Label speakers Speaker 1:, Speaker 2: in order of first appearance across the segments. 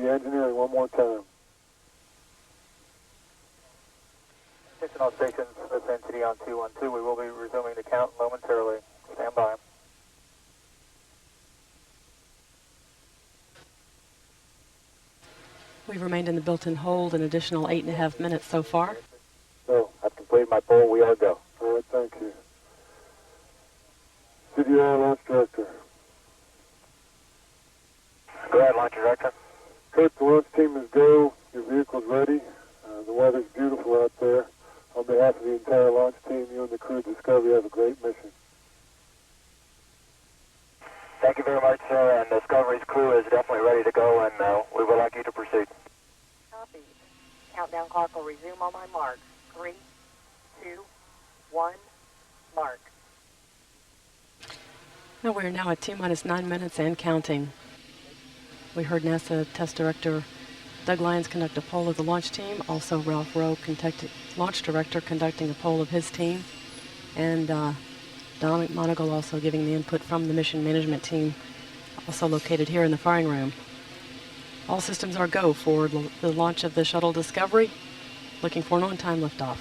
Speaker 1: the engineering one more time.
Speaker 2: Attention all stations, this is NTD on 212. We will be resuming the count momentarily. Stand by.
Speaker 3: We've remained in the built-in hold an additional 8.5 minutes so far.
Speaker 2: So, I've completed my poll. We are go.
Speaker 1: All right, thank you. CDR launch director.
Speaker 2: Go ahead, launch director.
Speaker 1: Kurt, the launch team is go. Your vehicle's ready. The weather's beautiful out there. On behalf of the entire launch team, you and the crew of Discovery have a great mission.
Speaker 2: Thank you very much, sir, and Discovery's crew is definitely ready to go, and we would like you to proceed.
Speaker 4: Copy. Countdown clock will resume on my mark. 3, 2, 1, mark.
Speaker 3: Now we're now at T-minus 9 minutes and counting. We heard NASA Test Director Doug Lyons conduct a poll of the launch team, also Ralph Rowe, launch director, conducting a poll of his team, and Don McMonagle also giving the input from the mission management team, also located here in the firing room. All systems are go for the launch of the shuttle Discovery, looking for an on-time liftoff.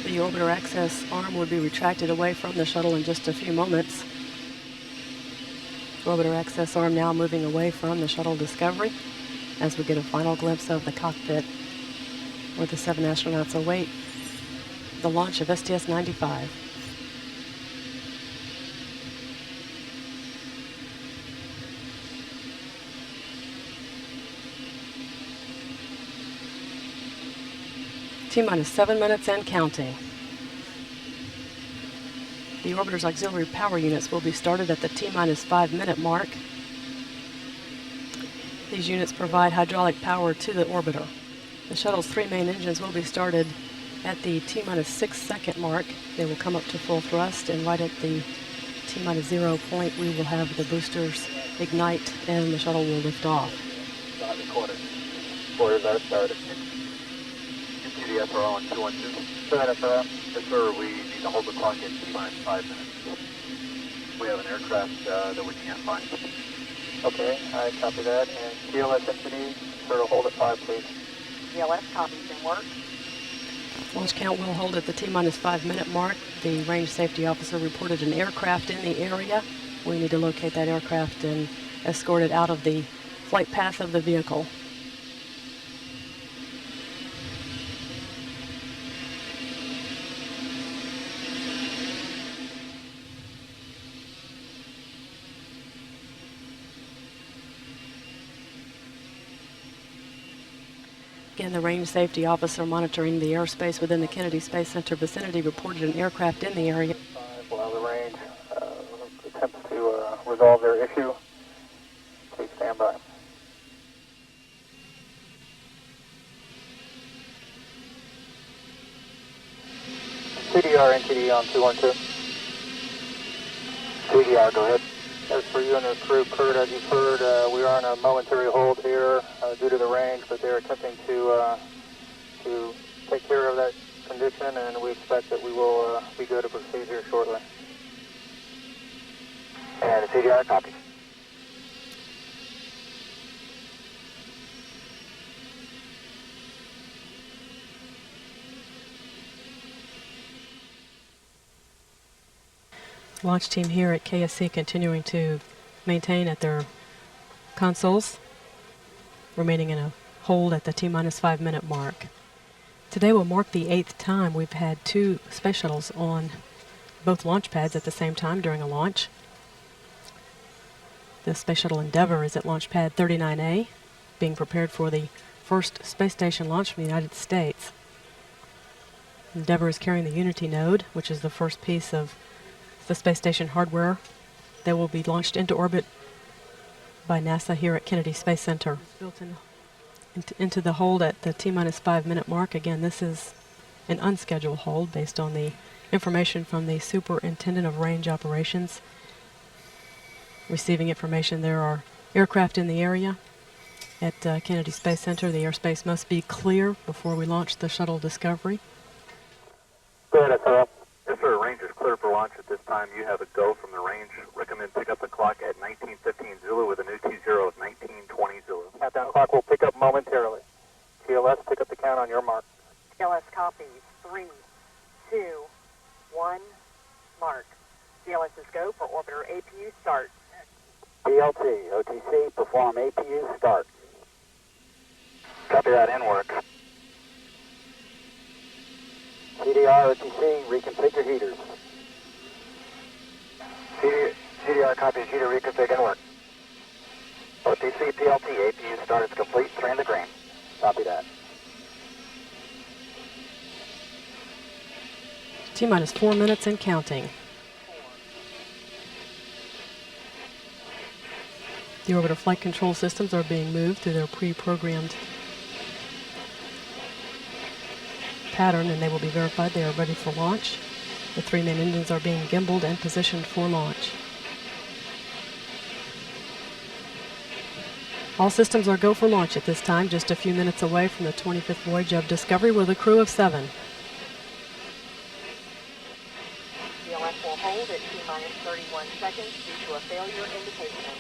Speaker 3: The orbiter access arm would be retracted away from the shuttle in just a few moments. Orbiter access arm now moving away from the shuttle Discovery as we get a final glimpse of the cockpit where the 7 astronauts await the launch of STS-95. T-minus 7 minutes and counting. The orbiter's auxiliary power units will be started at the T-minus 5 minute mark. These units provide hydraulic power to the orbiter. The shuttle's 3 main engines will be started at the T-minus 6 second mark. They will come up to full thrust, and right at the T-minus 0 point, we will have the boosters ignite and the shuttle will lift off.
Speaker 2: Not recorded. Quarters are started. TDSRO on 212. Go ahead, SRO. Yes, sir. We need to hold the clock at T-minus 5 minutes. We have an aircraft that we can't find. Okay, I copy that. And TLS entity, sort of hold at 5, please.
Speaker 4: TLS copies and work.
Speaker 3: Launch count will hold at the T-minus 5 minute mark. The range safety officer reported an aircraft in the area. We need to locate that aircraft and escort it out of the flight path of the vehicle. Again, the range safety officer monitoring the airspace within the Kennedy Space Center vicinity reported an aircraft in the area.
Speaker 2: We'll have the range attempts to resolve their issue. Please stand by. CDR NTD on 212. CDR, go ahead. As for you and the crew, Kurt, as you've heard, we are on a momentary hold here due to the range, but they're attempting to take care of that condition, and we expect that we will be good to proceed here shortly. And the CDR, copy.
Speaker 3: Launch team here at KSC continuing to maintain at their consoles, remaining in a hold at the T-minus 5 minute mark. Today will mark the 8th time we've had 2 space shuttles on both launch pads at the same time during a launch. The Space Shuttle Endeavour is at launch pad 39A, being prepared for the first space station launch from the United States. Endeavour is carrying the Unity node, which is the first piece of the space station hardware that will be launched into orbit by NASA here at Kennedy Space Center. Built into the hold at the T-minus 5 minute mark. Again, this is an unscheduled hold based on the information from the Superintendent of Range Operations. Receiving information there are aircraft in the area at Kennedy Space Center. The airspace must be clear before we launch the shuttle Discovery.
Speaker 2: Go ahead, SRO. Yes, sir. Range is clear.
Speaker 5: clear for launch at this time. You have a go from the range. Recommend pick up the clock at 1915 Zulu with a new T0 of 1920 Zulu.
Speaker 2: Countdown clock will pick up momentarily. TLS, pick up the count on your mark.
Speaker 4: TLS copies. 3, 2, 1, mark. TLS is go for orbiter APU start.
Speaker 2: BLT, OTC, perform APU start.
Speaker 5: Copy that, in work.
Speaker 2: CDR, OTC, reconfigure heaters.
Speaker 5: CDR copies, heater reconfig, in work. OTC, PLT, APU start is complete, 3 in the green.
Speaker 2: Copy that.
Speaker 3: T-minus 4 minutes and counting. The orbiter flight control systems are being moved through their pre-programmed pattern, and they will be verified they are ready for launch. The 3 main engines are being gimbaled and positioned for launch. All systems are go for launch at this time, just a few minutes away from the 25th voyage of Discovery with a crew of 7.
Speaker 4: TLS will hold at T-minus 31 seconds due to a failure indication.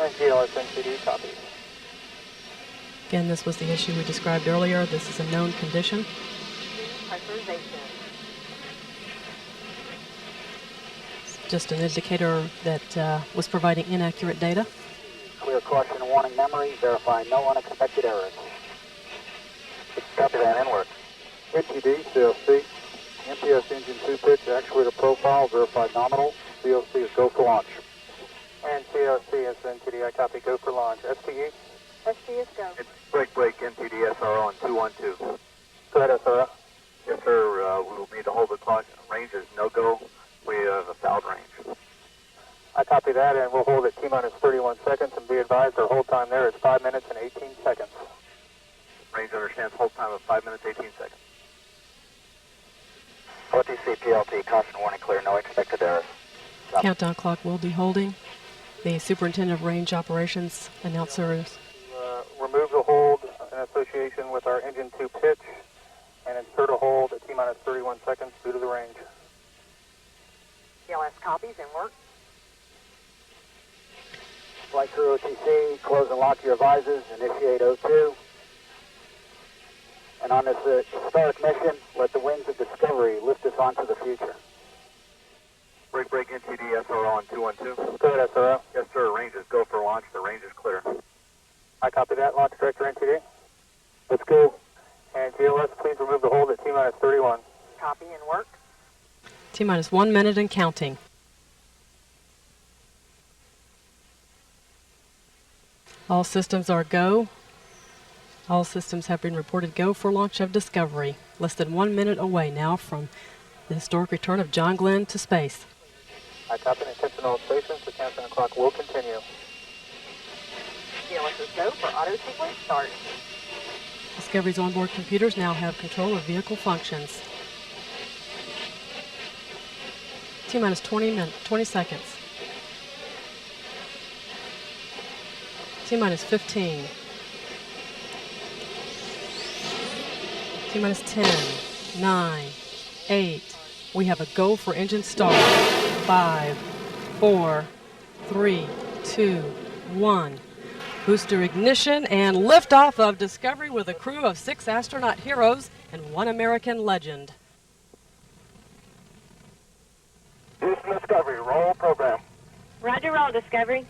Speaker 2: And TLS NCD copies.
Speaker 3: Again, this was the issue we described earlier. This is a known condition.
Speaker 4: Pressurization.
Speaker 3: Just an indicator that was providing inaccurate data.
Speaker 2: Clear caution and warning memory. Verify no unexpected errors.
Speaker 5: Copy that, in work.
Speaker 1: NTD, CLC. MPS engine 2 pitch, actuator profile, verified nominal. CLC is go for launch.
Speaker 2: And CLC is NTD, I copy, go for launch. STE?
Speaker 4: ST is go.
Speaker 5: It's break, NTD, SRO on 212.
Speaker 2: Go ahead, SRO.
Speaker 5: Yes, sir, we will need to hold the clock. Range is no-go. We have a fouled range.
Speaker 2: I copy that, and we'll hold at T-minus 31 seconds, and be advised our hold time there is 5 minutes and 18 seconds.
Speaker 5: Range understands hold time of 5 minutes, 18 seconds. OTC, PLT, caution, warning, clear, no expected errors. Stop.
Speaker 3: Countdown clock will be holding. The Superintendent of Range Operations announcers.
Speaker 2: Remove the hold in association with our engine 2 pitch, and insert a hold at T-minus 31 seconds due to the range.
Speaker 4: TLS copies and work.
Speaker 2: Flight crew OTC, close and lock your visors, initiate O2. And on this historic mission, let the wings of Discovery lift us onto the future.
Speaker 5: Break, NTD, SRO on 212.
Speaker 2: Go ahead, SRO.
Speaker 5: Yes, sir, range is go for launch. The range is clear.
Speaker 2: I copy that, Launch Director NTD.
Speaker 1: Let's go.
Speaker 2: And GLS, please remove the hold at T-minus 31.
Speaker 4: Copy and work.
Speaker 3: T-minus 1 minute and counting. All systems are go. All systems have been reported go for launch of Discovery. Less than 1 minute away now from the historic return of John Glenn to space.
Speaker 2: I copy and attention all stations. The countdown clock will continue.
Speaker 4: TLS is go for auto sequence start.
Speaker 3: Discovery's onboard computers now have control of vehicle functions. T-minus 20 seconds. T-minus 15. T-minus 10, 9, 8. We have a go for engine start. 5, 4, 3, 2, 1. Booster ignition and liftoff of Discovery with a crew of 6 astronaut heroes and 1 American legend.
Speaker 5: Houston Discovery, roll program.
Speaker 6: Roger, roll, Discovery.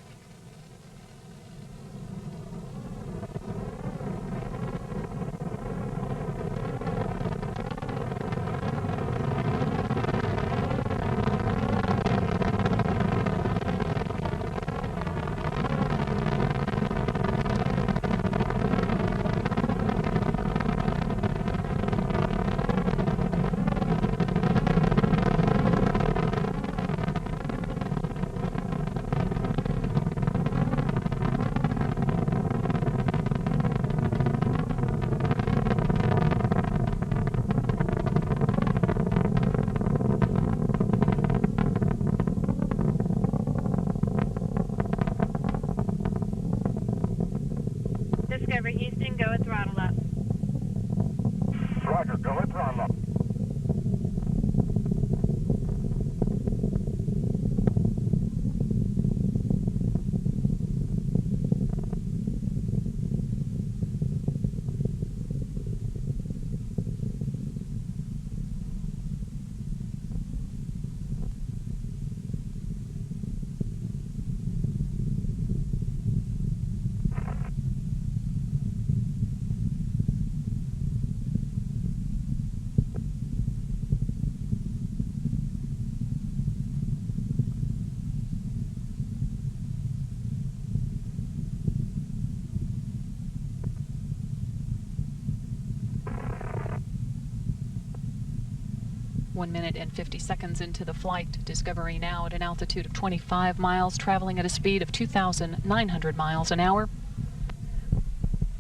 Speaker 7: 1 minute and 50 seconds into the flight. Discovery now at an altitude of 25 miles, traveling at a speed of 2,900 miles an hour.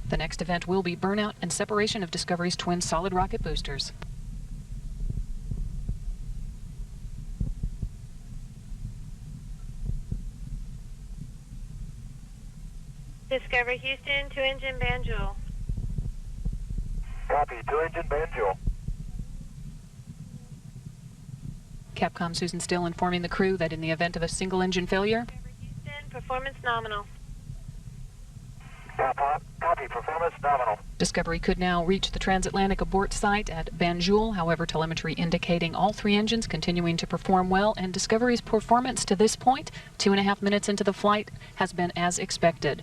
Speaker 7: The next event will be burnout and separation of Discovery's twin solid rocket boosters.
Speaker 6: Discovery Houston, 2-engine Banjul.
Speaker 5: Copy, 2-engine Banjul.
Speaker 7: Capcom Susan Still informing the crew that in the event of a single engine failure,
Speaker 6: Discovery Houston, performance nominal.
Speaker 5: Copy, performance nominal.
Speaker 7: Discovery could now reach the transatlantic abort site at Banjul. However, telemetry indicating all 3 engines continuing to perform well, and Discovery's performance to this point, 2.5 minutes into the flight, has been as expected.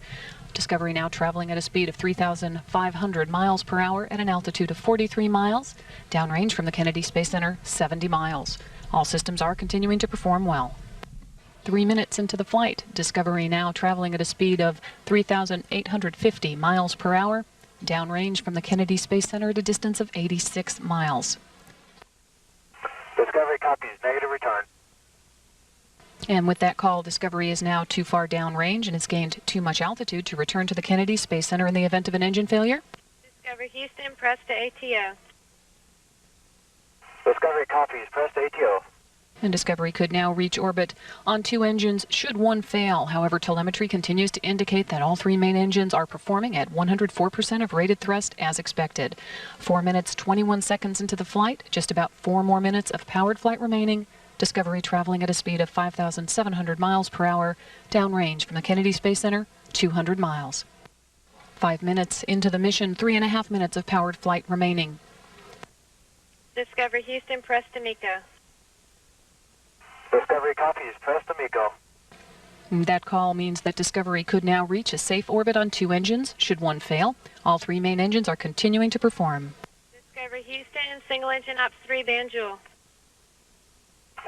Speaker 7: Discovery now traveling at a speed of 3,500 miles per hour at an altitude of 43 miles, downrange from the Kennedy Space Center, 70 miles. All systems are continuing to perform well. 3 minutes into the flight, Discovery now traveling at a speed of 3,850 miles per hour, downrange from the Kennedy Space Center at a distance of 86 miles.
Speaker 5: Discovery copies, negative return.
Speaker 7: And with that call, Discovery is now too far downrange and has gained too much altitude to return to the Kennedy Space Center in the event of an engine failure.
Speaker 6: Discovery Houston, press to ATO.
Speaker 5: Discovery copies, press ATO.
Speaker 7: And Discovery could now reach orbit on 2 engines should one fail. However, telemetry continues to indicate that all 3 main engines are performing at 104% of rated thrust as expected. 4 minutes, 21 seconds into the flight, just about 4 more minutes of powered flight remaining. Discovery traveling at a speed of 5,700 miles per hour, downrange from the Kennedy Space Center, 200 miles. 5 minutes into the mission, 3.5 minutes of powered flight remaining.
Speaker 6: Discovery Houston, press to MECO.
Speaker 5: Discovery copies, press to MECO.
Speaker 7: That call means that Discovery could now reach a safe orbit on 2 engines should one fail. All 3 main engines are continuing to perform.
Speaker 6: Discovery Houston, single engine Ops 3 Banjul.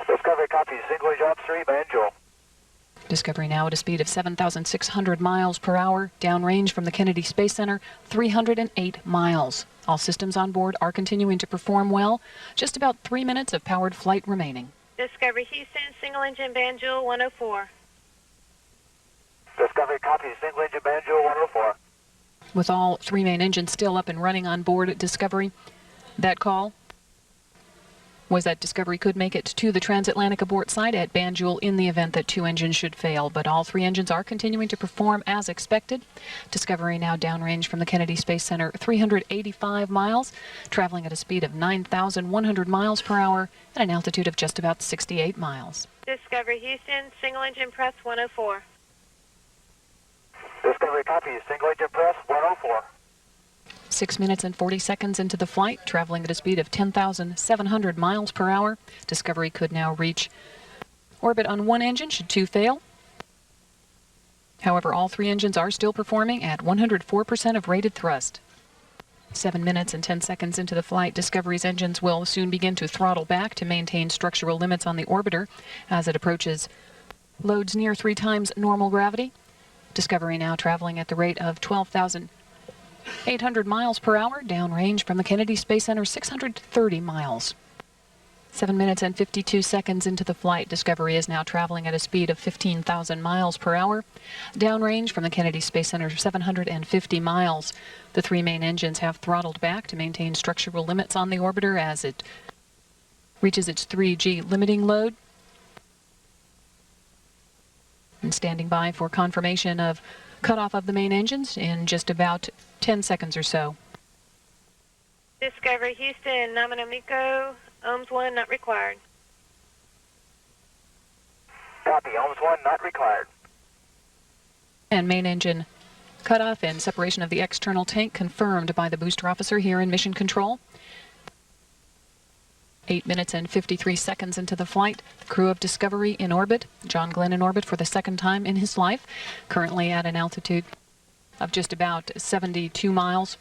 Speaker 5: Discovery copies, single engine Ops 3 Banjul.
Speaker 7: Discovery now at a speed of 7,600 miles per hour, downrange from the Kennedy Space Center, 308 miles. All systems on board are continuing to perform well. Just about 3 minutes of powered flight remaining.
Speaker 6: Discovery Houston, single engine Banjul 104.
Speaker 5: Discovery copies, single engine Banjul 104.
Speaker 7: With all 3 main engines still up and running on board Discovery, that call was that Discovery could make it to the transatlantic abort site at Banjul in the event that 2 engines should fail, but all 3 engines are continuing to perform as expected. Discovery now downrange from the Kennedy Space Center, 385 miles, traveling at a speed of 9,100 miles per hour at an altitude of just about 68 miles.
Speaker 6: Discovery Houston, single engine press 104.
Speaker 5: Discovery copies, single engine press 104.
Speaker 7: 6 minutes and 40 seconds into the flight, traveling at a speed of 10,700 miles per hour, Discovery could now reach orbit on 1 engine should 2 fail. However, all 3 engines are still performing at 104% of rated thrust. 7 minutes and 10 seconds into the flight, Discovery's engines will soon begin to throttle back to maintain structural limits on the orbiter as it approaches loads near 3 times normal gravity. Discovery now traveling at the rate of 12,800 miles per hour, downrange from the Kennedy Space Center, 630 miles. 7 minutes and 52 seconds into the flight, Discovery is now traveling at a speed of 15,000 miles per hour, downrange from the Kennedy Space Center, 750 miles. The 3 main engines have throttled back to maintain structural limits on the orbiter as it reaches its 3G limiting load. And standing by for confirmation of cutoff of the main engines in just about 10 seconds or so.
Speaker 6: Discovery Houston, Nomina MECO, OMS 1 not required.
Speaker 5: Copy, OMS 1 not required.
Speaker 7: And main engine cutoff and separation of the external tank confirmed by the booster officer here in Mission Control. 8 minutes and 53 seconds into the flight, the crew of Discovery in orbit, John Glenn in orbit for the 2nd time in his life, currently at an altitude of just about 72 miles.